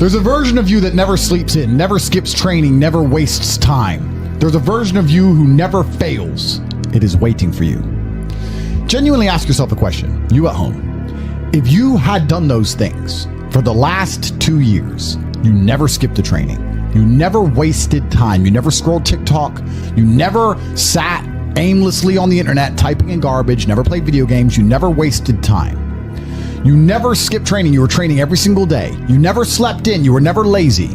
There's a version of you that never sleeps in, never skips training, never wastes time. There's a version of you who never fails. It is waiting for you. Genuinely ask yourself a question, you at home. If you had done those things for the last 2 years, you never skipped a training, you never wasted time, you never scrolled TikTok, you never sat aimlessly on the internet typing in garbage, never played video games, you never wasted time. You never skipped training, you were training every single day. You never slept in, you were never lazy.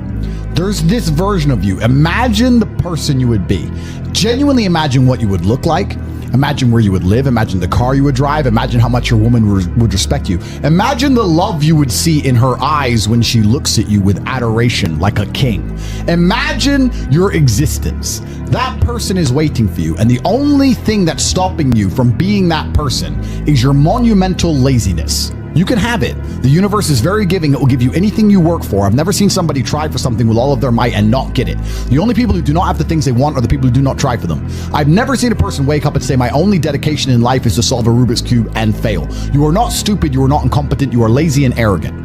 There's this version of you. Imagine the person you would be. Genuinely imagine what you would look like. Imagine where you would live. Imagine the car you would drive. Imagine how much your woman would respect you. Imagine the love you would see in her eyes when she looks at you with adoration like a king. Imagine your existence. That person is waiting for you, and the only thing that's stopping you from being that person is your monumental laziness. You can have it. The universe is very giving. It will give you anything you work for. I've never seen somebody try for something with all of their might and not get it. The only people who do not have the things they want are the people who do not try for them. I've never seen a person wake up and say, my only dedication in life is to solve a Rubik's Cube and fail. You are not stupid. You are not incompetent. You are lazy and arrogant.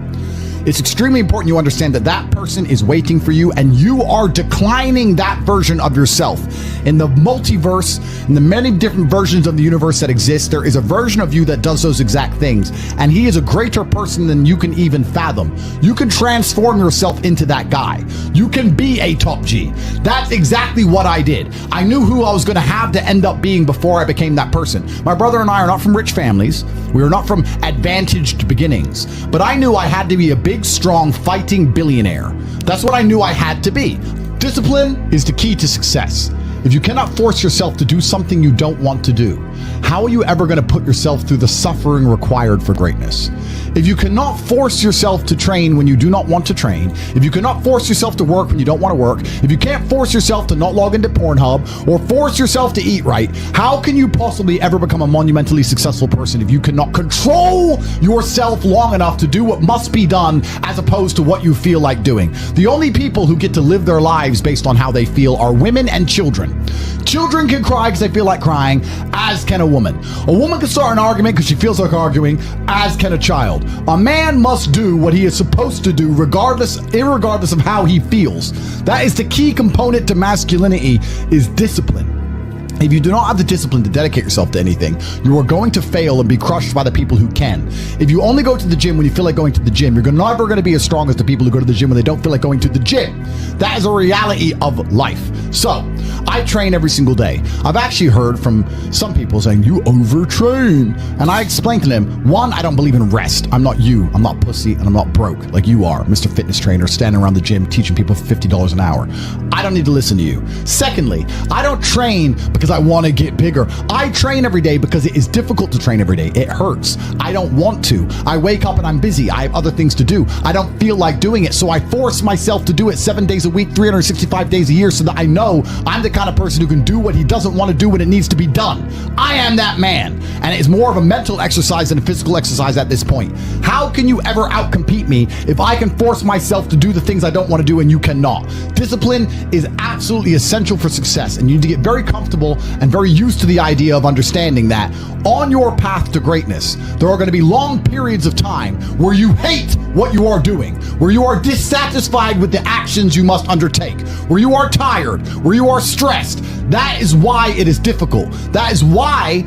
It's extremely important you understand that that person is waiting for you, and you are declining that version of yourself. In the multiverse, in the many different versions of the universe that exist, there is a version of you that does those exact things, and he is a greater person than you can even fathom. You can transform yourself into that guy. You can be a top G. That's exactly what I did. I knew who I was going to have to end up being before I became that person. My brother and I are not from rich families. We are not from advantaged beginnings, but I knew I had to be a big, strong, fighting billionaire. That's what I knew I had to be. Discipline is the key to success. If you cannot force yourself to do something you don't want to do, how are you ever going to put yourself through the suffering required for greatness? If you cannot force yourself to train when you do not want to train, if you cannot force yourself to work when you don't want to work, if you can't force yourself to not log into Pornhub or force yourself to eat right, how can you possibly ever become a monumentally successful person if you cannot control yourself long enough to do what must be done as opposed to what you feel like doing? The only people who get to live their lives based on how they feel are women and children. Children can cry because they feel like crying, as can a woman. A woman can start an argument because she feels like arguing, as can a child. A man must do what he is supposed to do irregardless of how he feels. That is the key component to masculinity, is discipline. If you do not have the discipline to dedicate yourself to anything, you are going to fail and be crushed by the people who can. If you only go to the gym when you feel like going to the gym, you're never going to be as strong as the people who go to the gym when they don't feel like going to the gym. That is a reality of life. So, I train every single day. I've actually heard from some people saying, you overtrain. And I explained to them, one, I don't believe in rest. I'm not you. I'm not pussy, and I'm not broke like you are, Mr. Fitness Trainer, standing around the gym teaching people for $50 an hour. I don't need to listen to you. Secondly, I don't train because I want to get bigger. I train every day because it is difficult to train every day. It hurts. I don't want to. I wake up and I'm busy. I have other things to do. I don't feel like doing it, so I force myself to do it 7 days a week, 365 days a year, so that I know I'm the kind of person who can do what he doesn't want to do when it needs to be done. I am that man, and it's more of a mental exercise than a physical exercise at this point. How can you ever outcompete me if I can force myself to do the things I don't want to do and you cannot? Discipline is absolutely essential for success, and you need to get very comfortable and very used to the idea of understanding that on your path to greatness, there are going to be long periods of time where you hate what you are doing, where you are dissatisfied with the actions you must undertake, where you are tired, where you are stressed. That is why it is difficult. That is why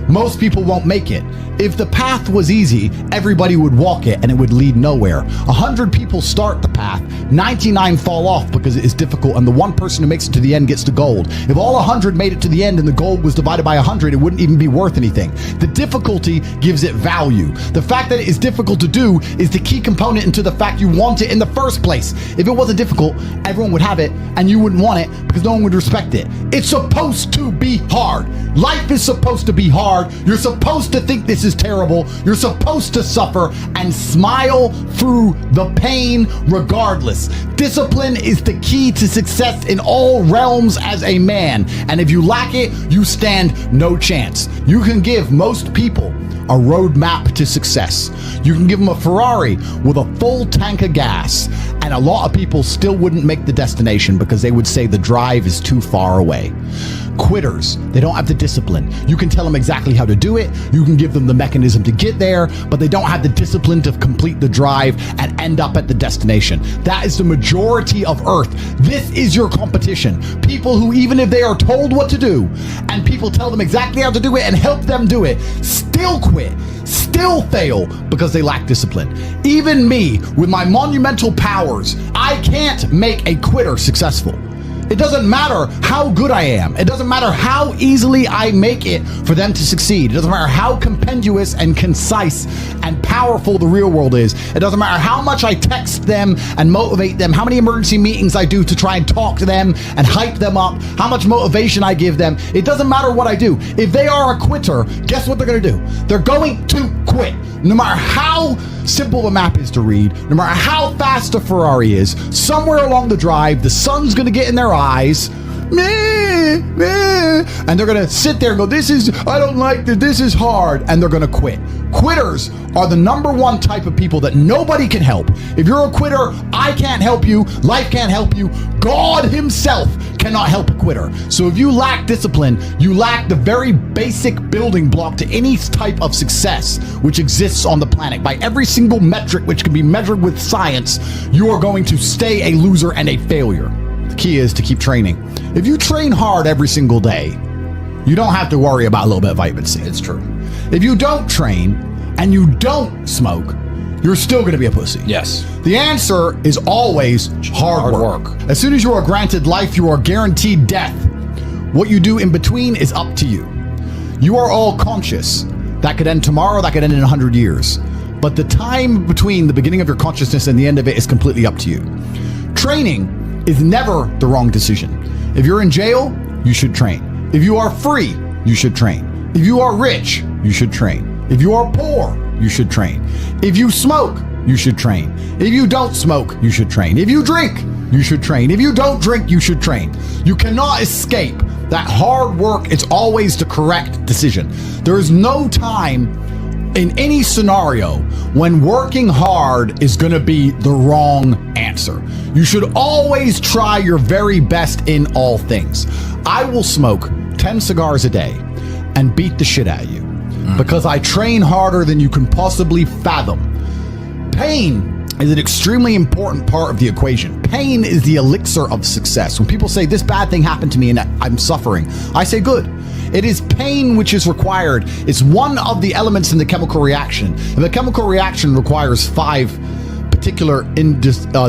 most people won't make it. If the path was easy, everybody would walk it and it would lead nowhere. 100 people start the path, 99 fall off because it is difficult, and the one person who makes it to the end gets the gold. If all 100 made it to the end and the gold was divided by 100, it wouldn't even be worth anything. The difficulty gives it value. The fact that it is difficult to do is the key component into the fact you want it in the first place. If it wasn't difficult, everyone would have it and you wouldn't want it because no one would respect it. It's supposed to be hard. Life is supposed to be hard. You're supposed to think this is terrible. You're supposed to suffer and smile through the pain regardless. Discipline is the key to success in all realms as a man. And if you lack it, you stand no chance. You can give most people a roadmap to success. You can give them a Ferrari with a full tank of gas, and a lot of people still wouldn't make the destination because they would say the drive is too far away. Quitters, they don't have the discipline. You can tell them exactly how to do it. You can give them the mechanism to get there, but they don't have the discipline to complete the drive and end up at the destination. That is the majority of Earth. This is your competition. People who, even if they are told what to do and people tell them exactly how to do it and help them do it, still quit, still fail because they lack discipline. Even me, with my monumental powers, I can't make a quitter successful. It doesn't matter how good I am. It doesn't matter how easily I make it for them to succeed. It doesn't matter how compendious and concise and powerful the real world is. It doesn't matter how much I text them and motivate them, how many emergency meetings I do to try and talk to them and hype them up, how much motivation I give them. It doesn't matter what I do. If they are a quitter, guess what they're going to do? They're going to quit. No matter how simple the map is to read, no matter how fast the Ferrari is, somewhere along the drive, the sun's going to get in their eyes, and they're going to sit there and go, I don't like this, this is hard, and they're going to quit. Quitters are the number one type of people that nobody can help. If you're a quitter, I can't help you, life can't help you, God himself cannot help a quitter. So if you lack discipline, you lack the very basic building block to any type of success which exists on the planet. By every single metric which can be measured with science, you are going to stay a loser and a failure. The key is to keep training. If you train hard every single day, you don't have to worry about a little bit of vitamin C. It's true. If you don't train and you don't smoke, you're still going to be a pussy. Yes. The answer is always hard work. As soon as you are granted life, you are guaranteed death. What you do in between is up to you. You are all conscious. That could end tomorrow, that could end in 100 years. But the time between the beginning of your consciousness and the end of it is completely up to you. Training is never the wrong decision. If you're in jail, you should train. If you are free, you should train. If you are rich, you should train. If you are poor, you should train. If you smoke, you should train. If you don't smoke, you should train. If you drink, you should train. If you don't drink, you should train. You cannot escape that hard work is always the correct decision. There is no time in any scenario when working hard is going to be the wrong answer. You should always try your very best in all things. I will smoke 10 cigars a day and beat the shit out of you because I train harder than you can possibly fathom. Pain is an extremely important part of the equation. Pain is the elixir of success. When people say this bad thing happened to me and I'm suffering, I say good. It is pain which is required. It's one of the elements in the chemical reaction. And the chemical reaction requires 5 particular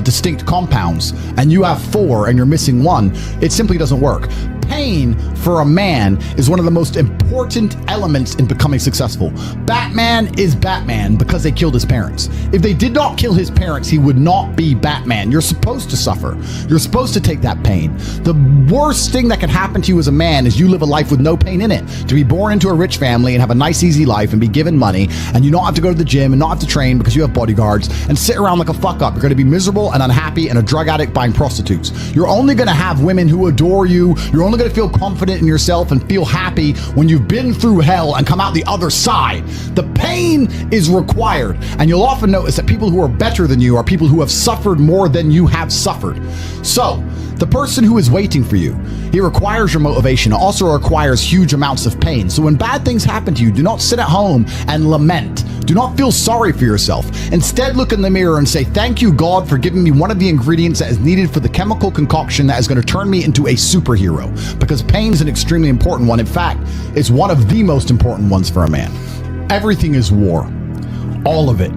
distinct compounds, and you have 4 and you're missing 1. It simply doesn't work. Pain for a man is one of the most important elements in becoming successful. Batman is Batman because they killed his parents. If they did not kill his parents, he would not be Batman. You're supposed to suffer. You're supposed to take that pain. The worst thing that can happen to you as a man is you live a life with no pain in it. To be born into a rich family and have a nice easy life and be given money, and you don't have to go to the gym and not have to train because you have bodyguards and sit around like a fuck up. You're going to be miserable and unhappy and a drug addict buying prostitutes. You're only going to have women who adore you. You're only going to feel confident in yourself and feel happy when you've been through hell and come out the other side. The pain is required, and you'll often notice that people who are better than you are people who have suffered more than you have suffered. So the person who is waiting for you, he requires your motivation. It also requires huge amounts of pain. So when bad things happen to you, do not sit at home and lament. Do not feel sorry for yourself. Instead, look in the mirror and say, thank you, God, for giving me one of the ingredients that is needed for the chemical concoction that is going to turn me into a superhero. Because pain is an extremely important one. In fact, it's one of the most important ones for a man. Everything is war. All of it.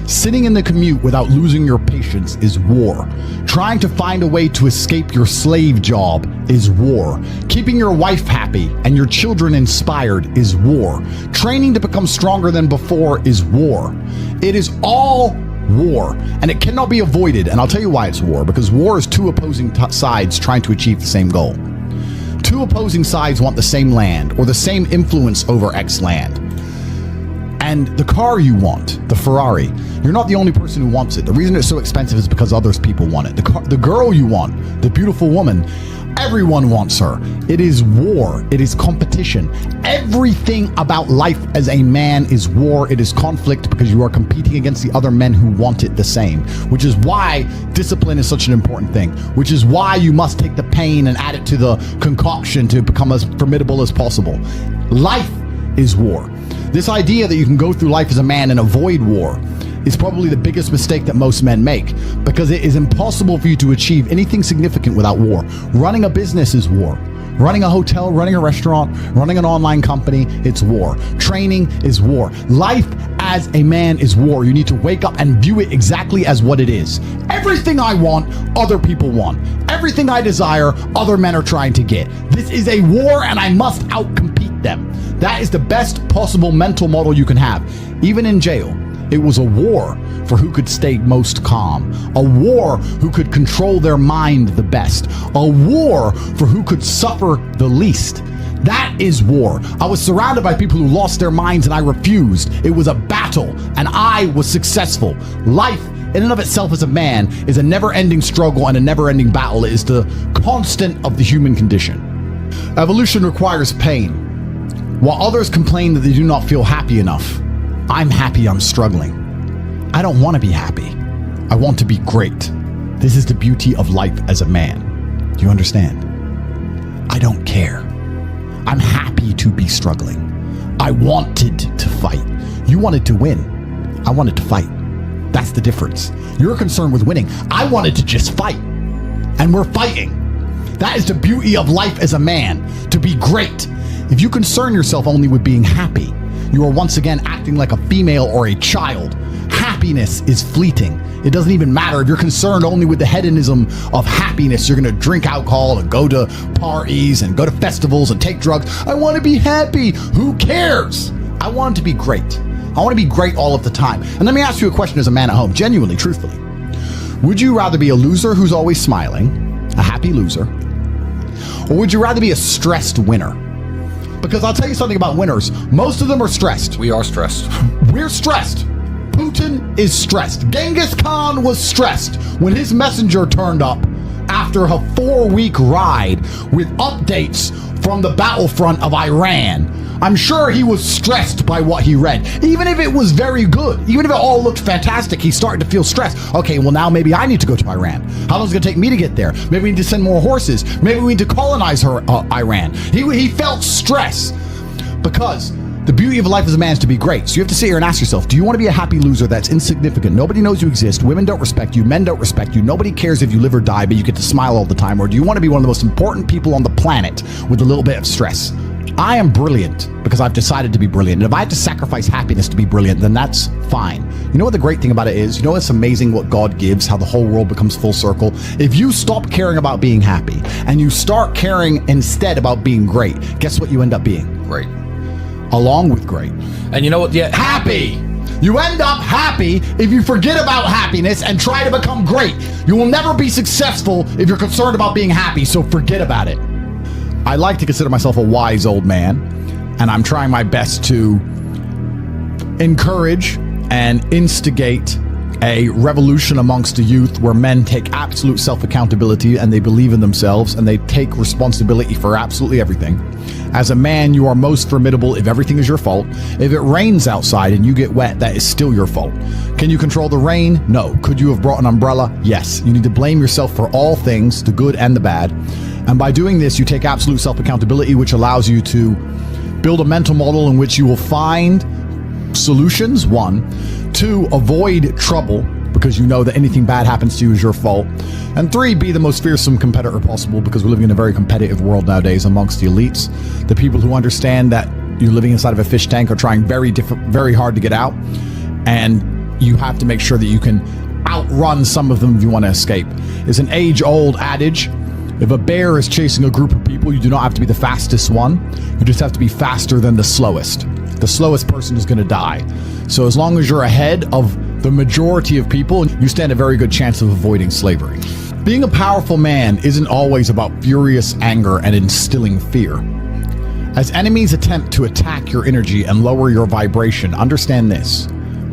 Sitting in the commute without losing your patience is war. Trying to find a way to escape your slave job is war. Keeping your wife happy and your children inspired is war. Training to become stronger than before is war. It is all war, and it cannot be avoided. And I'll tell you why it's war. Because war is 2 opposing sides trying to achieve the same goal. 2 opposing sides want the same land or the same influence over X land. And the car you want, the Ferrari, you're not the only person who wants it. The reason it's so expensive is because others people want it. The girl you want, the beautiful woman, Everyone wants her. It is war. It is competition. Everything about life as a man is war. It is conflict because you are competing against the other men who want it the same, which is why discipline is such an important thing, which is why you must take the pain and add it to the concoction to become as formidable as possible. Life is war. This idea that you can go through life as a man and avoid war is probably the biggest mistake that most men make, because it is impossible for you to achieve anything significant without war. Running a business is war. Running a hotel, running a restaurant, running an online company, it's war. Training is war. Life as a man is war. You need to wake up and view it exactly as what it is. Everything I want, other people want. Everything I desire, other men are trying to get. This is a war and I must outcompete them. That is the best possible mental model you can have. Even in jail, it was a war for who could stay most calm, a war who could control their mind the best, a war for who could suffer the least. That is war. I was surrounded by people who lost their minds and I refused. It was a battle and I was successful. Life in and of itself as a man is a never-ending struggle and a never-ending battle. It is the constant of the human condition. Evolution requires pain. While others complain that they do not feel happy enough, I'm happy I'm struggling. I don't want to be happy. I want to be great. This is the beauty of life as a man. Do you understand? I don't care. I'm happy to be struggling. I wanted to fight. You wanted to win. I wanted to fight. That's the difference. You're concerned with winning. I wanted to just fight. And we're fighting. That is the beauty of life as a man, to be great. If you concern yourself only with being happy, you are once again acting like a female or a child. Happiness is fleeting. It doesn't even matter if you're concerned only with the hedonism of happiness. You're going to drink alcohol and go to parties and go to festivals and take drugs. I want to be happy. Who cares? I want to be great. I want to be great all of the time. And let me ask you a question as a man at home, genuinely, truthfully. Would you rather be a loser who's always smiling, a happy loser, or would you rather be a stressed winner? Because I'll tell you something about winners. Most of them are stressed. We are stressed. We're stressed. Putin is stressed. Genghis Khan was stressed when his messenger turned up after a 4-week ride with updates from the battlefront of Iran. I'm sure he was stressed by what he read. Even if it was very good, even if it all looked fantastic, he started to feel stressed. Okay, well now maybe I need to go to Iran. How long is it going to take me to get there? Maybe we need to send more horses. Maybe we need to colonize Iran. He felt stress because the beauty of life as a man is to be great. So you have to sit here and ask yourself, do you want to be a happy loser that's insignificant? Nobody knows you exist. Women don't respect you. Men don't respect you. Nobody cares if you live or die, but you get to smile all the time. Or do you want to be one of the most important people on the planet with a little bit of stress? I am brilliant because I've decided to be brilliant. And if I have to sacrifice happiness to be brilliant, then that's fine. You know what the great thing about it is? You know what's amazing what God gives, how the whole world becomes full circle? If you stop caring about being happy and you start caring instead about being great, guess what you end up being? Great. Along with great. And you know what? Yeah, happy. You end up happy if you forget about happiness and try to become great. You will never be successful if you're concerned about being happy, so forget about it. I like to consider myself a wise old man, and I'm trying my best to encourage and instigate a revolution amongst the youth where men take absolute self-accountability and they believe in themselves and they take responsibility for absolutely everything. As a man, you are most formidable if everything is your fault. If it rains outside and you get wet, that is still your fault. Can you control the rain? No. Could you have brought an umbrella? Yes. You need to blame yourself for all things, the good and the bad. And by doing this, you take absolute self-accountability, which allows you to build a mental model in which you will find solutions, 1. 2, avoid trouble, because you know that anything bad happens to you is your fault. And 3, be the most fearsome competitor possible, because we're living in a very competitive world nowadays amongst the elites. The people who understand that you're living inside of a fish tank are trying very hard to get out. And you have to make sure that you can outrun some of them if you want to escape. It's an age-old adage. If a bear is chasing a group of people, you do not have to be the fastest one. You just have to be faster than the slowest. The slowest person is going to die. So as long as you're ahead of the majority of people, you stand a very good chance of avoiding slavery. Being a powerful man isn't always about furious anger and instilling fear. As enemies attempt to attack your energy and lower your vibration, understand this: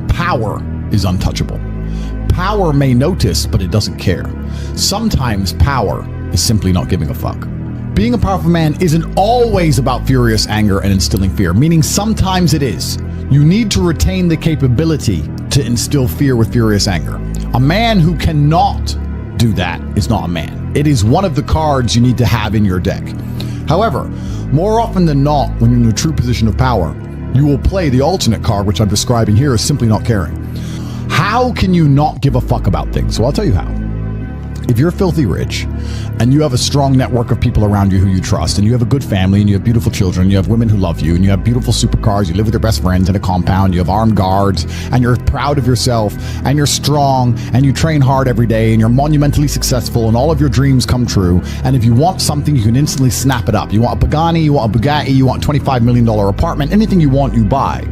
power is untouchable. Power may notice, but it doesn't care. Sometimes power is simply not giving a fuck. Being a powerful man isn't always about furious anger and instilling fear, meaning sometimes it is. You need to retain the capability to instill fear with furious anger. A man who cannot do that is not a man. It is one of the cards you need to have in your deck. However, more often than not, when you're in a true position of power, you will play the alternate card, which I'm describing here, as simply not caring. How can you not give a fuck about things? So I'll tell you how. If you're filthy rich and you have a strong network of people around you who you trust, and you have a good family, and you have beautiful children, you have women who love you, and you have beautiful supercars, you live with your best friends in a compound, you have armed guards, and you're proud of yourself, and you're strong, and you train hard every day, and you're monumentally successful, and all of your dreams come true, and if you want something, you can instantly snap it up. You want a Pagani, you want a Bugatti, you want a $25 million apartment, anything you want, you buy.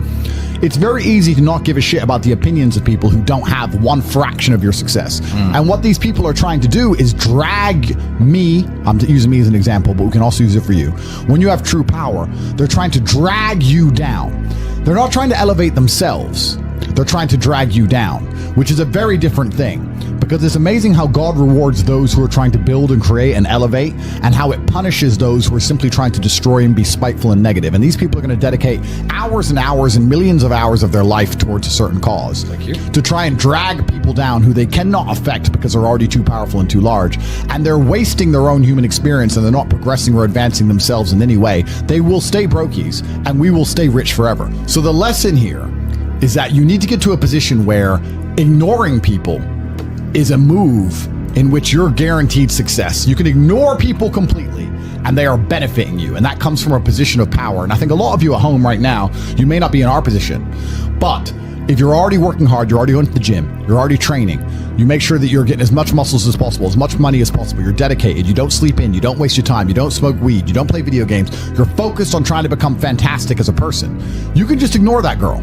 It's very easy to not give a shit about the opinions of people who don't have one fraction of your success. And what these people are trying to do is drag me, I'm using me as an example, but we can also use it for you. When you have true power, they're trying to drag you down. They're not trying to elevate themselves. They're trying to drag you down, which is a very different thing. Because it's amazing how God rewards those who are trying to build and create and elevate, and how it punishes those who are simply trying to destroy and be spiteful and negative. And these people are going to dedicate hours and hours and millions of hours of their life towards a certain cause. Thank you. To try and drag people down who they cannot affect because they're already too powerful and too large. And they're wasting their own human experience, and they're not progressing or advancing themselves in any way. They will stay brokies, and we will stay rich forever. So the lesson here is that you need to get to a position where ignoring people is a move in which you're guaranteed success. You can ignore people completely and they are benefiting you. And that comes from a position of power. And I think a lot of you at home right now, you may not be in our position, but if you're already working hard, you're already going to the gym, you're already training, you make sure that you're getting as much muscles as possible, as much money as possible, you're dedicated, you don't sleep in, you don't waste your time, you don't smoke weed, you don't play video games, you're focused on trying to become fantastic as a person. You can just ignore that girl.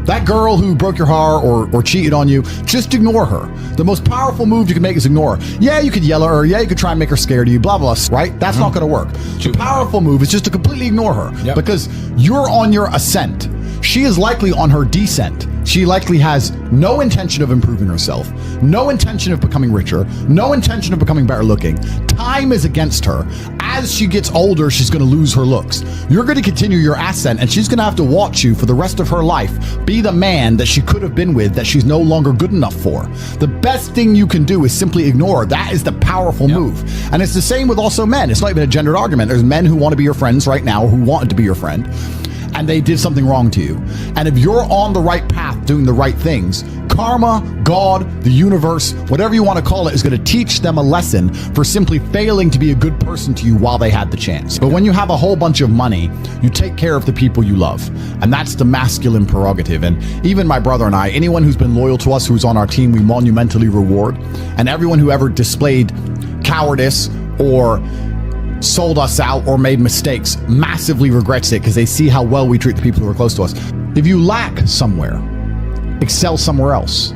That girl who broke your heart or cheated on you, just ignore her. The most powerful move you can make is ignore her. Yeah, you could yell at her. Yeah, you could try and make her scared of you, blah, blah, blah, right? That's not going to work. The powerful move is just to completely ignore her because you're on your ascent. She is likely on her descent. She likely has no intention of improving herself, no intention of becoming richer, no intention of becoming better looking. Time is against her. As she gets older, she's going to lose her looks. You're going to continue your ascent, and she's going to have to watch you for the rest of her life be the man that she could have been with that she's no longer good enough for. The best thing you can do is simply ignore her. That is the powerful move. And it's the same with also men. It's not even a gendered argument. There's men who want to be your friends right now, who wanted to be your friend, and they did something wrong to you. And if you're on the right path doing the right things, karma, God, the universe, whatever you want to call it, is going to teach them a lesson for simply failing to be a good person to you while they had the chance. But when you have a whole bunch of money, you take care of the people you love. And that's the masculine prerogative. And even my brother and I, anyone who's been loyal to us, who's on our team, we monumentally reward. And everyone who ever displayed cowardice or sold us out or made mistakes massively regrets it because they see how well we treat the people who are close to us. If you lack somewhere, excel somewhere else.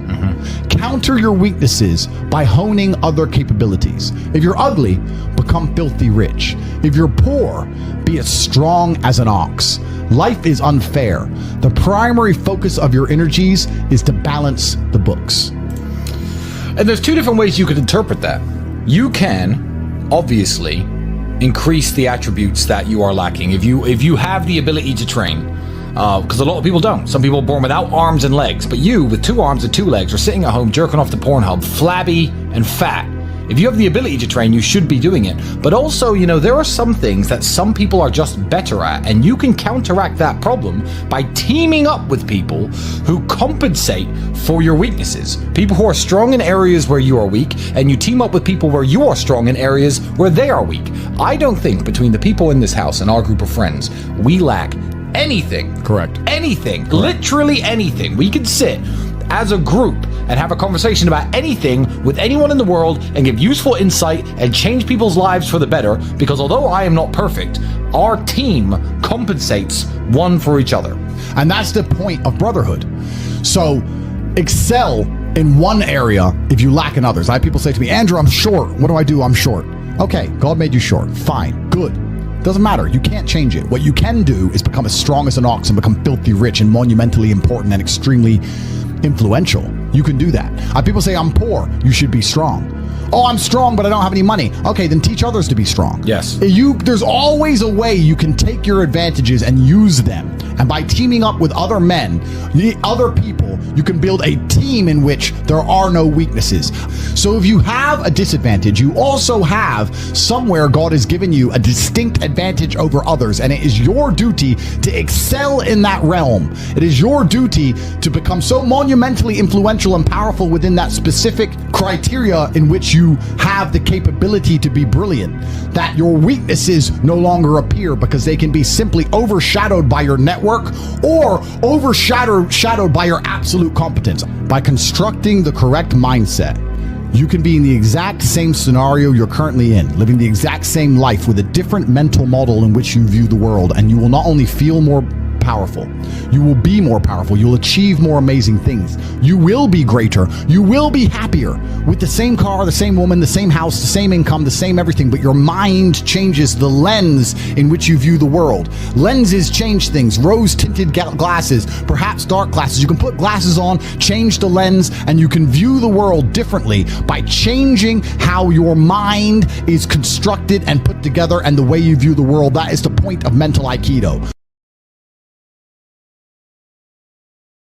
Counter your weaknesses by honing other capabilities. If you're ugly, become filthy rich. If you're poor, be as strong as an ox. Life is unfair. The primary focus of your energies is to balance the books. And there's two different ways you could interpret that. You can, obviously, increase the attributes that you are lacking. If you have the ability to train, because a lot of people don't. Some people are born without arms and legs, but you, with 2 arms and 2 legs, are sitting at home jerking off the Pornhub, flabby and fat. If you have the ability to train, you should be doing it. But also, there are some things that some people are just better at, and you can counteract that problem by teaming up with people who compensate for your weaknesses. People who are strong in areas where you are weak, and you team up with people where you are strong in areas where they are weak. I don't think between the people in this house and our group of friends, we lack anything. Correct. Anything. Correct. Literally anything. We could sit as a group and have a conversation about anything with anyone in the world and give useful insight and change people's lives for the better, because although I am not perfect, our team compensates one for each other. And that's the point of brotherhood. So excel in one area if you lack in others. I have people say to me, Andrew, I'm short. What do I do? I'm short. Okay, God made you short. Fine. Good. Doesn't matter. You can't change it. What you can do is become as strong as an ox and become filthy rich and monumentally important and extremely influential. You can do that. People say, I'm poor. You should be strong. Oh, I'm strong, but I don't have any money. Okay, then teach others to be strong. Yes. There's always a way you can take your advantages and use them. And by teaming up with other men, other people, you can build a team in which there are no weaknesses. So if you have a disadvantage, you also have somewhere God has given you a distinct advantage over others. And it is your duty to excel in that realm. It is your duty to become so monumentally influential and powerful within that specific criteria in which you have the capability to be brilliant, that your weaknesses no longer appear because they can be simply overshadowed by your network or overshadowed by your absolute competence. By constructing the correct mindset, you can be in the exact same scenario you're currently in, living the exact same life with a different mental model in which you view the world, and you will not only feel more powerful, you will be more powerful, you'll achieve more amazing things, you will be greater, you will be happier with the same car, the same woman, the same house, the same income, the same everything, but your mind changes the lens in which you view the world. Lenses change things. Rose-tinted glasses, perhaps dark glasses. You can put glasses on, change the lens, and you can view the world differently by changing how your mind is constructed and put together and the way you view the world. That is the point of mental Aikido.